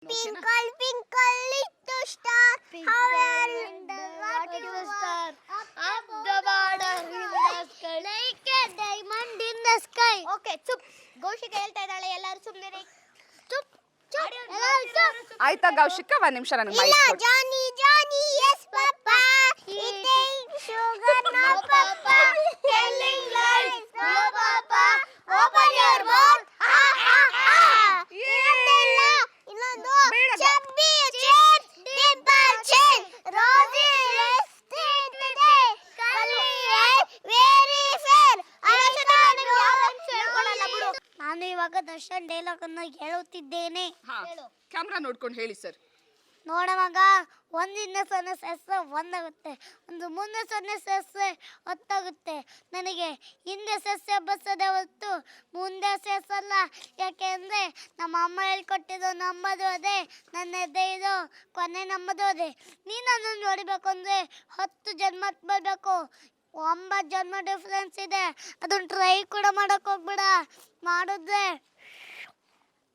Twinkle, twinkle, little star, how I wonder what you are. Up the border in the sky, like a diamond in the sky. Okay, ಚುಪ್. ಘೋಷಿಕ ಹೇಳ್ತಾ ಇದ್ದಾಳೆ, ಎಲ್ಲರೂ ಸುಮ್ಮನೆ ಚುಪ್. ಆಯ್ತಾ ಗೌಶಿಕ, ಒಂದ್ ನಿಮಿಷ ನನಗೆ ಮೈಕ್ ಇಲ್ಲ, ಕೊಡು. ಜಾನಿ ಜಾನಿ yes papa, eating sugar no papa, telling lies no papa, open your mouth ha ha ha. ಇನ್ನೊಂದು ಚಬ್ಬಿ ಚೇರ್ ಡಿಂಪಲ್ ಚೇರ್ ರೋಸಿ ರೆಸ್ಟಿದೆ ಕಲಿ ವೆರಿ ಫೇರ್. ನಾನು ಇವಾಗ ದರ್ಶನ್ ಡೈಲಾಗ್ ಅನ್ನು ಹೇಳುತ್ತಿದ್ದೇನೆ. ಕ್ಯಾಮ್ರಾ ನೋಡ್ಕೊಂಡು ಹೇಳಿ ಸರ್. ನೋಡ ಮಗ, ಒಂದಿಂದ ಸೊನ್ನೆ ಸೆಸ್ಸೆ ಒಂದಾಗುತ್ತೆ, ಒಂದು ಮುಂದೆ ಸೊನ್ನೆ ಸೆಸ್ಸೆ ಹೊತ್ತಾಗುತ್ತೆ. ನನಗೆ ಹಿಂದೆ ಸಸ್ಯ ಬಸದೆ ಹೊತ್ತು ಮುಂದೆ ಸೆಸ್ಸಲ್ಲ. ಯಾಕೆಂದರೆ ನಮ್ಮ ಅಮ್ಮ ಹೇಳ್ಕೊಟ್ಟಿದ್ದು ನಂಬದು ಅದೇ, ನನ್ನ ಎದೆ ಇದು ಕೊನೆ ನಂಬದು ಅದೇ. ನೀನು ಅದನ್ನು ನೋಡಬೇಕು ಅಂದರೆ 10 ಜನ್ಮ ಬರಬೇಕು. 9 ಜನ್ಮ ಡಿಫ್ರೆನ್ಸ್ ಇದೆ. ಅದನ್ನು ಟ್ರೈ ಕೂಡ ಮಾಡೋಕೆ ಹೋಗ್ಬೇಡ. ಮಾಡಿದ್ರೆ